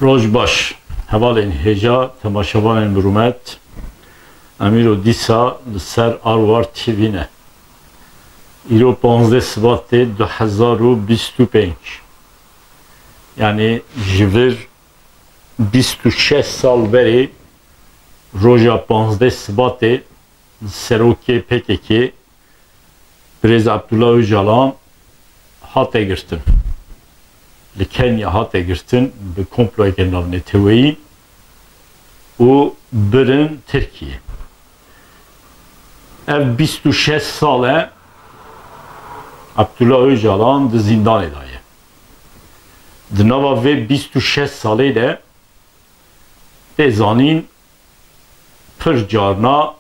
روز باش حوال این هجا تماشاوان برومت امیر و دیسا لسر آروار تیوینه ایرو 15 سبات 2025 یعنی جور 26 سال بری روژا 15 سبات سروکی پککی برز عبدالله Öcalan هات گرتن لکنیا هات گرتن به کمپلوی که نام نتویی و برن ترکیه ev 26 ساله عبدالله Öcalan de زندان دایه دنوا و 26 ساله ده زانین پر جارنا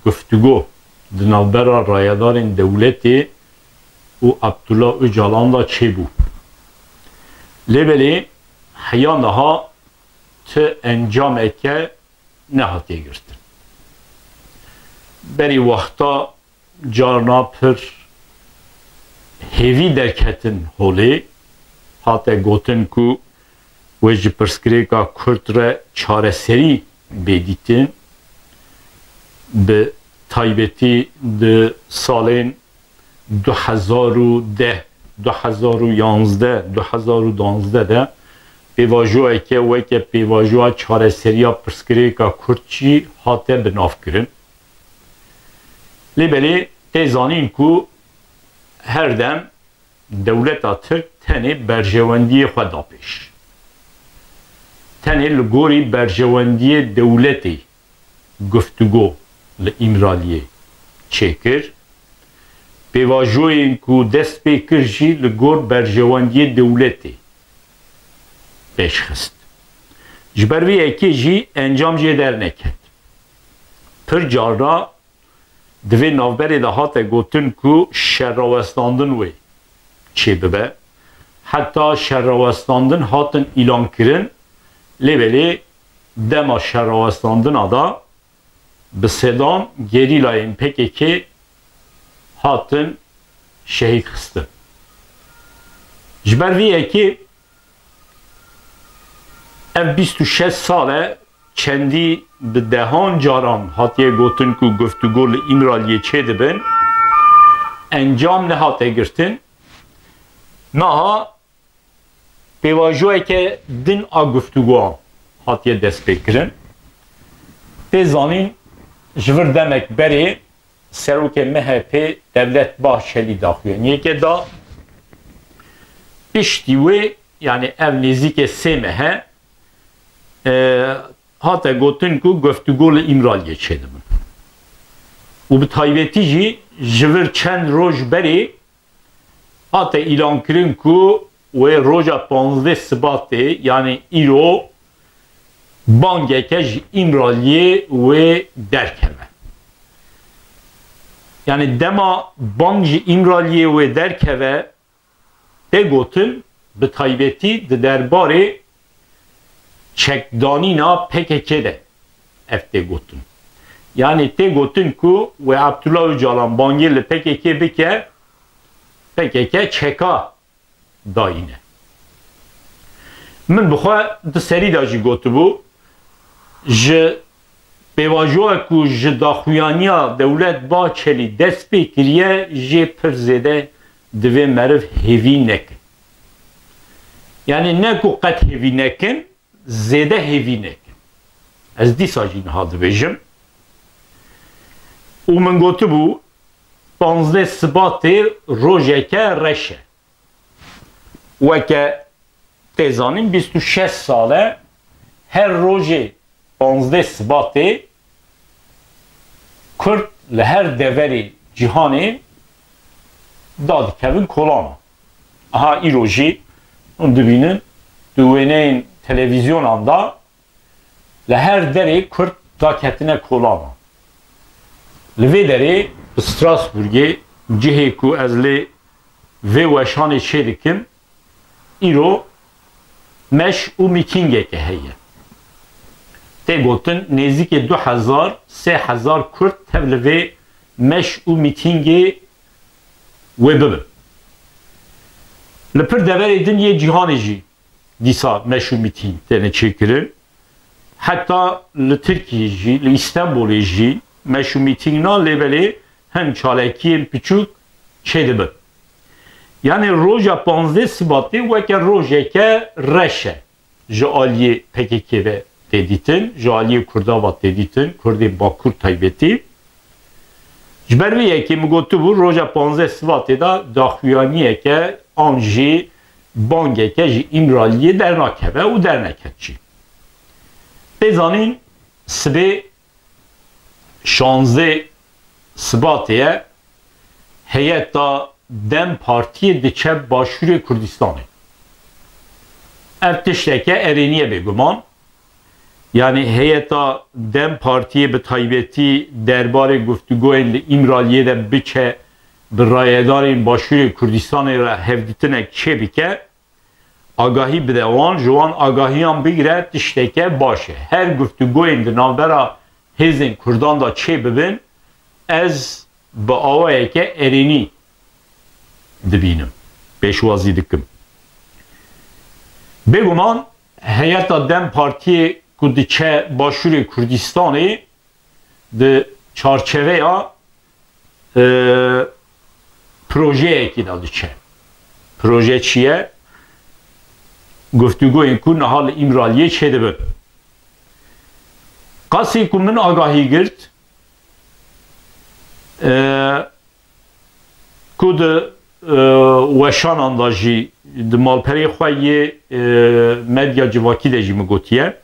گفتگو دنابرا رایدارین دولتی و عبدالله Öcalan دا چه بو لبلی حیان ها ته انجام اکه نهاتی گرتن بری وقتا جارنا پر هیوی درکتن هولی حتی گوتن کو ویج پرسکریکا کرد را چاره سری بیدیتن به تایبتی ده سالین 2010 2011 2012 ده پیواجوه که ویکه پیواجوه چاره سریا پرسکریکا کرد چی حتی بناف کرن لیبلی تیزانین کو هر دم دولت ترک تنه برجواندی خدا پیش تنه لگوری برجواندی دولتی گفتگو لإمرالیه چکر پیواجوی این کو دست پیکر جی لگور برجواندی دولتی پیش خست جبروی اکی جی انجام جی در نکد پر جارا دوی نوبری ده هات گوتن کو شرواستاندن وی چه ببه حتی شرواستاندن هاتن ایلان کرن لیبلی دما شرواستاندن ادا به صدام گریلاین پکی که هاتن شهید خستن جبروی اکی ev 26 ساله چندی به دهان جاران هاتیه گوتن که گفتگو لإمرالیه چه دبن انجام نهاته گرتن نها پیواجوه که دن آ گفتگو هاتیه دست بکرن تیزانین جور دمک بری سروک مهپی devlet bahçeli daxuye niye ki da piştiwe yani ev nizike semehe hatta gotun ku guftugol imraliye çedim. U bi taybeti jî jivir çend roj beri hatta ilan kirin ku ve roja 15 Sibatê yani îro bangeke ji imraliye ve derkeve. Yani dema bang ji imraliye ve derkeve de gotun bi taybeti de derbarê çekdanîna PKK de efte gotun. Yani te gotun ku ve Abdullah Öcalan bangê li PKK bike PKK çeka dayine. Min bixwe di serî da jî gotibû ji pêvajoya ku ji daxuyaniya dewlet Bahçeli dest pê kiriye jê pir zêde divê meriv hêvî nekin. Yani ne ku qet hêvî nekin zêde hêvî nekin. Ez dîsa jî niha dibêjim û min gotibû 15 Sibatê rojeke reş e. Weke tê zanîn 26 sale her rojê 15 Sibatê Kurd li her deverê cîhanê da dikevin kolana. Aha îro jî hûn dibînin di wêneyên televîzyonan da li her derê Kurd da ketine kolana. Li vê derê bi Strasburgê cihê ku ez lê vê weşanê çê dikim îro meş û mîtîngeke heye. Tê gotin nêzîkê 2000-3000 Kurd tev li vê meş û mîtîngê wê bibin. Li pir deverê dinyê cîhanê jî دیسا مشرومیتین تنه چکرن حتی لترکیه جی لإستانبول جی مشرومیتین نا لیبلی هم چالکی پیچوک چه دبن یعنی روژا 15 سباتی وکه روژه که رشه جالی PKK ve deditin, jaliye Kurda vat deditin, Kurdi Bakur taybeti. Jberviye ki mugotu bu roja 15 Svatê da daxuyaniye ke an jî bangeke ji İmraliye dernakeve û derneketçi. Pêzanîn sibê 16 Svatê heyeta Dem Partiye diçe Başûrê Kurdistanê. Ev tişteke ereniye beguman. Yani heyeta Dem Partiye bi taybeti derbare guftugûyên li İmraliye de biçe bi rayedarên Başûrê Kurdistanê re hevditinek çêbike agahi bide wan ji wan agahiyan bigire tişteke baş e. Her guftugûyên di navbera hêzên Kurdan da çê bibin ez bi awayeke erenî dibînim. Pêşwazî dikim. Beguman heyeta Dem Partiye ku diçe Başûrê Kurdistanê di çarçeveya projeyekî da diçe. Proje çi ye? Guftugûyên ku niha li İmraliyê çê dibin. Qasî ku min agahî girt ku di weşanan da jî di malperê xwe yê medya civakî de jî min gotiye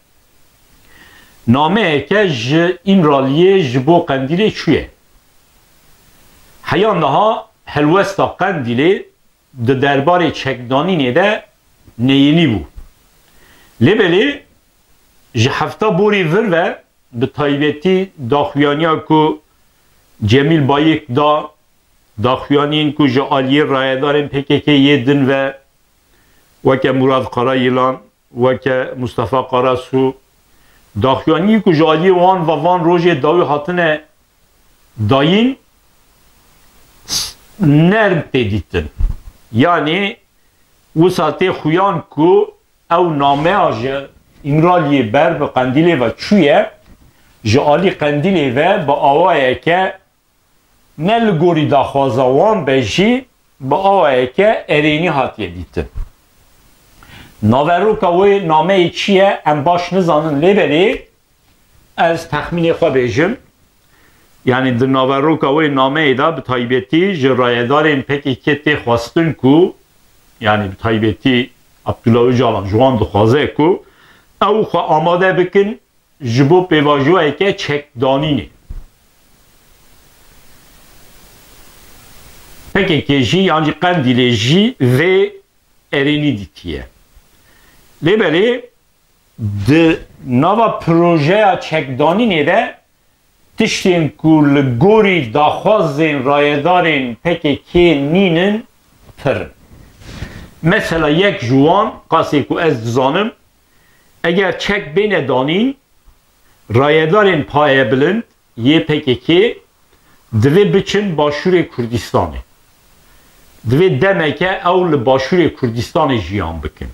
nameyeke ji İmraliyê ji bo Qendîlê çûye. Heyan daha helwesta Qendîlê di derbarê çekdanînê de neyînî bû. Lêbelê ji hefta borî vir ve bi taybetî daxuyaniya ku Cemîl Bayêk da daxuyanîn ku ji aliyê rayedarên PKK'yê din ve weke Murad Qarayîlan, weke Mustafa Qarasû daxuyanî ku ji aliyê wan ve van rojê dawî hatine dayîn nerm tê dîtin. Yani wisa tê xuyan ku ew nameya ji İmraliyê ber bi Qendîlê ve çûye ji alî Qendîlê ve bi awayeke ne li gorî daxwaza wan be jî bi awayeke erênî hatiye dîtin. Naveroka wê nameyê çi ye em baş nizanin lêbelê ez texmînê xwe bêjim. Yani di naveroka wê nameyê da bi taybetî ji rayedarên PKK tê xwestin ku yani bi taybetî Abdullah Öcalan ji wan dixwaze ku ew xwe amade bikin ji bo pêvajoyeke çekdanînê. PKK jî yancî Qendîlê jî vê erênî dîtiye. Lêbelê di nava projeya çekdanînê de tiştên ku li gorî daxwazên rayedarên PKK nînin pirin. Mesela yek ji wan qasê ku ez dizanim eger çek bêne danîn rayedarên payebilind yê PKK divê biçin Başûrê Kurdistanê. Divê demeke ew li Başûrê Kurdistanê jiyan bikin.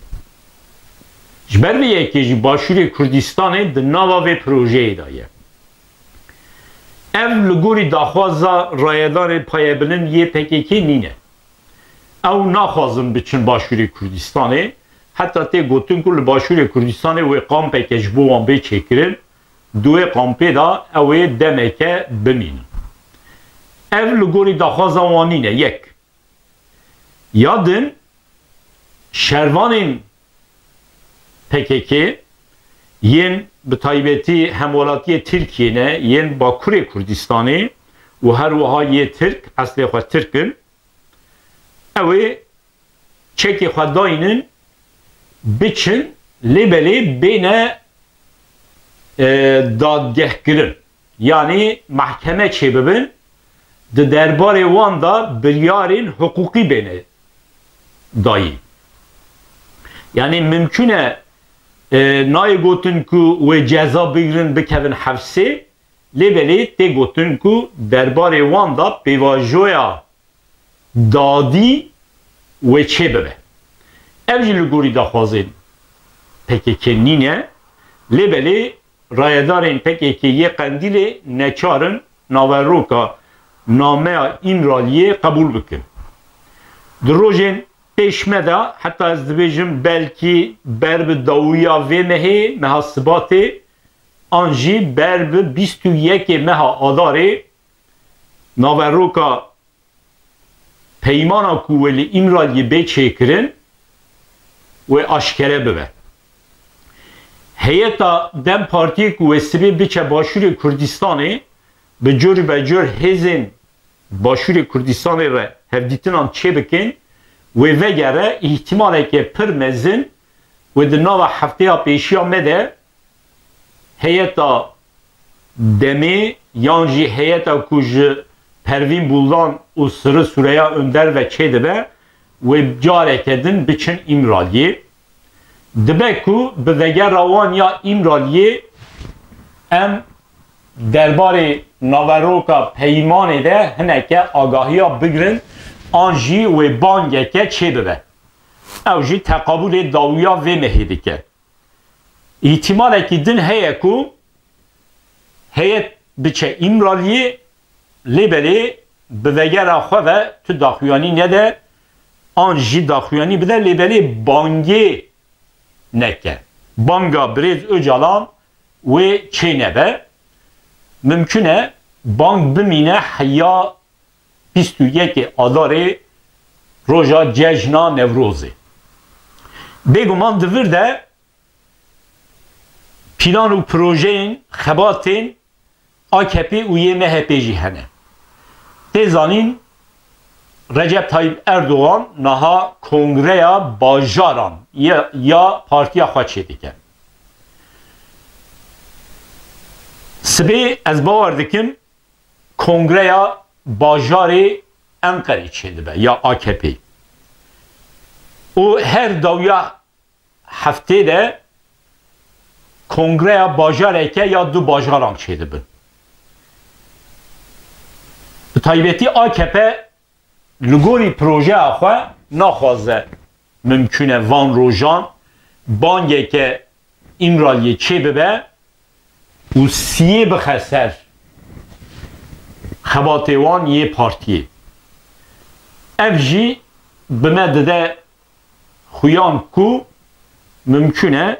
Ji ber vê yekê jî Başûrê Kurdistanê di nava vê projeyê da ye. Ev li gorî daxwaza rayedarên payebilind yê PKK nîne. Ew naxwazin biçin Başûrê Kurdistanê. Heta tê gotin ku li Başûrê Kurdistanê wê kampeke ji bo wan bê çêkirin, duê kampê da ew ê demeke bimînin. Ev li gorî daxwaza wan nîne yek. Ya din şervanên PKK yên bi taybetî hemwelatiyê Tirkiyeyê yên Bakurê Kurdistanê û her wiha yê Tirk eslê xwe Tirkin ew ê çekê xwe dayînin biçin lêbelê bêne dadgehkirin. Yani mahkeme çê bibin di derbarê wan da biryarên hukukî bêne dayî. Yani mümkün e nayê gotin ku wê ceza bigirin bikevin hevsê lêbelê tê gotin ku derbarê wan da pêvajoya dadî wê çê bibe. Ev jî li gorî daxwazên PKK nine lebeli rayedarên PKK'ye qendilê neçarin naveroka nameya İmraliyê qebûl bikin. Di rojên pêşme de heta ez dibêjim belkî ber bi dawiya vê mehê meha sibatê an jî ber bi 21 meha adarê naveroka peymana ku wê li İmraliyê bê çêkirin wê aşkere bibe. Heyeta Dem Partiyê ku wê sibê biçe Başûrê Kurdistanê bi cor be cor hêzên Başûrê Kurdistanê re hevdîtinan çê bikin wê vegere ihtimaleke pir mezin wê di nava hefteya pêşiya me de heyeta Demê yan jî heyeta ku ji Pervîn Buldan û Sırrı Süreyya Önder ve çê dibe wê careke din biçin İmraliyê. Dibe ku bi vegera wan ya İmraliyê em derbarê naveroka peymanê de hineke agahiya bigirin an jî wê bangeke çê bibe. Ew jî teqabûlê dawiya vê mehê dike. İhtimalekî din heye ku heyet biçe İmraliyê lêbelê bi vegera xwe ve tu daxuyanî nede an jî daxuyanî bide lêbelê bangê neke. Banga Birêz Öcalan wê çê nebe. Mümkün e bang bimîne heya 21 adarê roja cejna Newrozê. Bêguman divir de plan û projeyên xebatên AKP û yê MHP jî hene. Tê zanîn Recep Tayyip Erdoğan naha Kongreya Bajaran ya partiya xwe çê dike. Sibê ez bawer dikim Kongreya Bajarê Enqerê çê dibe ya AKP. O her dawiya heftê de Kongreya Bajareke ya du bajaran çê dibin. Bi taybetî AKP li gorî projeya xwe naxwaze mümkün e van rojan bangeke İmraliyê çê bibe û siyê bixe ser xebatê wan yê partiyê. Ev jî bi me dide xuyan ku mümkün e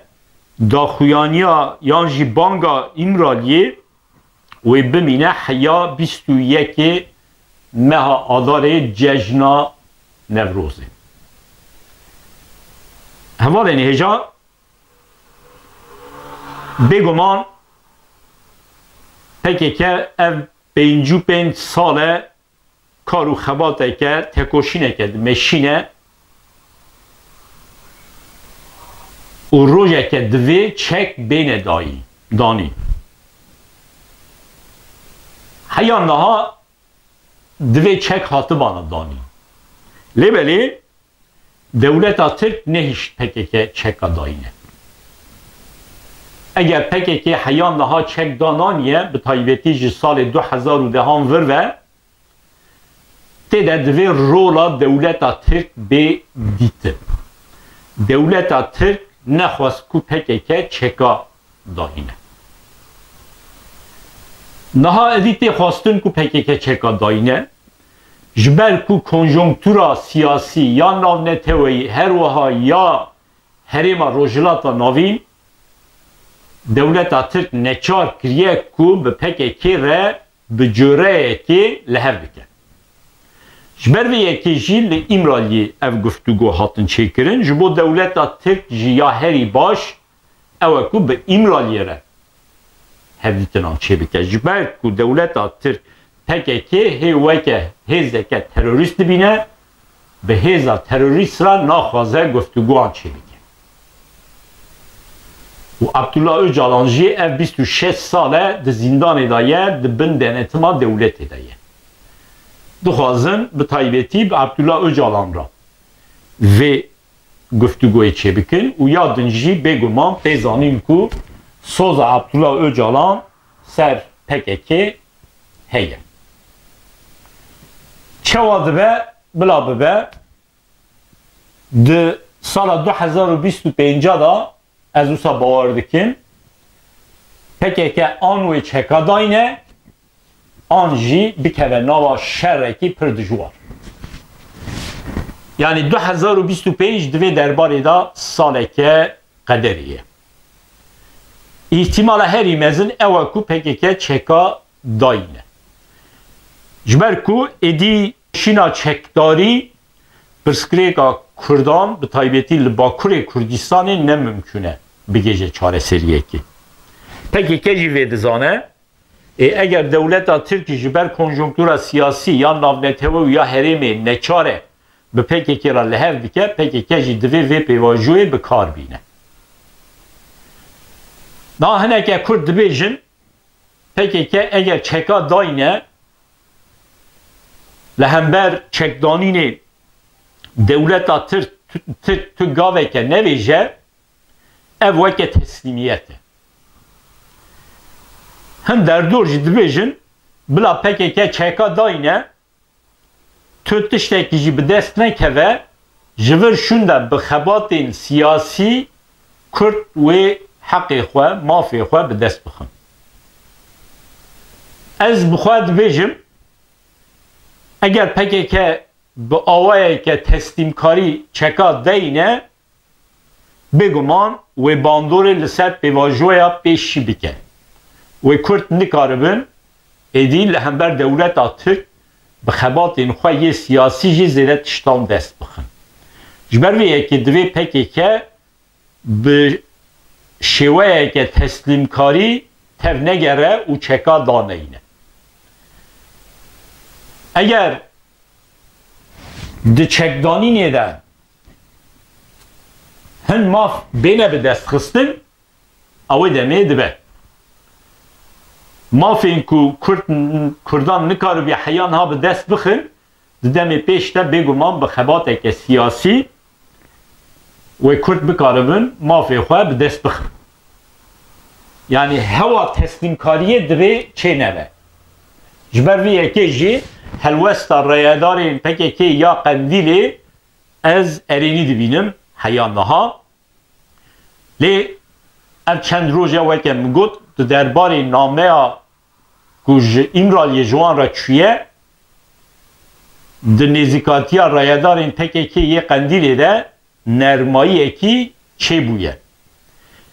daxuyaniya yan jî banga İmraliyê wê bimîne heya 21 meha adarê cejna Newrozê. Hevalên hêja bêguman PKK ev 55 sale kar û xebateke tekoşîneke meşîne û rojeke divê çek bêne danî. Heyan daha divê çek hatibana danî. Lêbelê dewleta Tirk nehîşt PKK çeka dayîne. Eger PKK heyan daha çek dananiye bi taybetî ji salê 2010 vir ve têde divê rola dewleta Tirk bê dîtin. Dewleta Tirk nexwest ku PKK çeka dayîne. Naha edî tê xwastin ku PKK çeka dayîne ji ber ku konjonktûra siyasî ya navneteweyî her wiha ya herêma rojhilata navîn dewleta Tirk neçar kiriye ku bi PKK re bi coreyekê li hev bike. Ji ber vê yekê jî li İmraliyê ev guftûgû hatin çêkirin ji bo dewleta Tirk ji ya herî baş ew e ku bi İmraliyê re hevdîtinan çê bike. Ji ber ku dewleta Tirk PKK hê weke hêzeke terorîst dibîne bi hêza terorîst re naxwaze guftûgûan çê bike. û Abdullah Öcalan jî ev 26 sale di zindanê de ye di bin denetima dewletê de ye. Dixwazin bi taybetî bi Abdullah Öcalan ra vê guftûgûyê çê bikin û ya din jî bêguman tê zanîn ku soza Abdullah Öcalan ser PKK heye. Çawa dibe bila bibe di sala 2025 da از اوسا باور دکن PKK آن و چکا داینه آن جی بکوه ناوا شرکی پر دجوار. یعنی 2025 دوی درباره دا ساله که قدریه. احتمال هری مزن اوه کو PKK چکا داینه. جبر کو ادی شینا چکداری پرسکریکا کردان به تایبیتی لباکور کردستان نممکنه بگیجه چاره سریه کی. PKK جیوه دزانه اگر دولت ترکی جبر کنجونکتورا سیاسی یا ناونتهو یا حرمی نچاره به PKK را لحف بکه PKK جی دوی وی پیواجوی به کار بینه. نه هنه که کرد بیجن PKK اگر چکا داینه لهمبر چکدانین دولت تو گاوه که نویجه او وکه تسلیمیته. هم در دور جد بیجن بلا PKK چکا داینه تو تشتکی جی بدست نکوه جور شونده بخباتین سیاسی کرد و حقی خواه مافی خواه بدست بخون. از بخواد بیجم اگر PKK به آوائه که تسلیم کاری چکا دینه بگمان و باندور لسر پیواجویا پیشی بکه و کرد نکاربن ایدی لهمبر دولت ترک بخبات این خواهی سیاسی جی زیده تشتان دست بخن. جبرویه که دوی PKK به شوه که تسلیم کاری تر نگره و چکا دانه اینه. اگر ده چکدانی نیده هن ماف بینه به دست خستن اوه دمه دبه مافین که کردان نکارو بی حیان ها به دست بخن دمی پیشته بگو من به خباته که سیاسی و کرد بکاربن مافی خواه به دست بخن. یعنی هوا تسلیم کاریه دوی چه نوه جبرویه که جی هلوستا رایدارین PKK یا قندیلی از ارینی دبینم حیان ها لی ام چند روزه وکه مگود درباره نامه کج ایمرالی جوان را چویه در نزیکاتی رایدارین PKK یه قندیلی ده نرمایی اکی چه بویه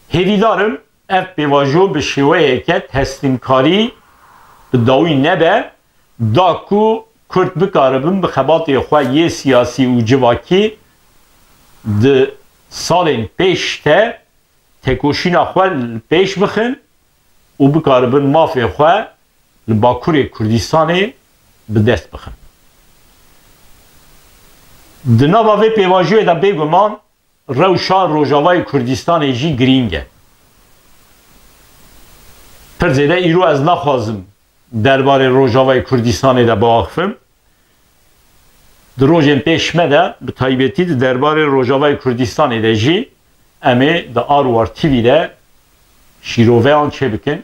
هیوی دارم اف بیواجو به شوه که تسلیم کاری به داوی نبه دا کو کرد بکاربن به خبات خواه یه سیاسی و جواکی ده سالین پیش ته تکوشین خواه پیش بخن و بکاربن مافی خواه لباکور کردستانی به دست بخن. دنابا وی پیواجوی دا بگمان روشا روژاوای کردستان جی گرینگه. پر زیده ایرو از نخوازم درباره روژاوای کردستان دا باقفم. در روژن پیش مده به تایبیتی درباره روژاوای کردستان دا جی امی دا آروار تیوی دا شیروه آن چه بکن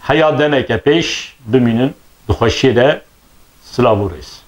حیات دمه که پیش بمینن دخوشی دا سلاو ریس.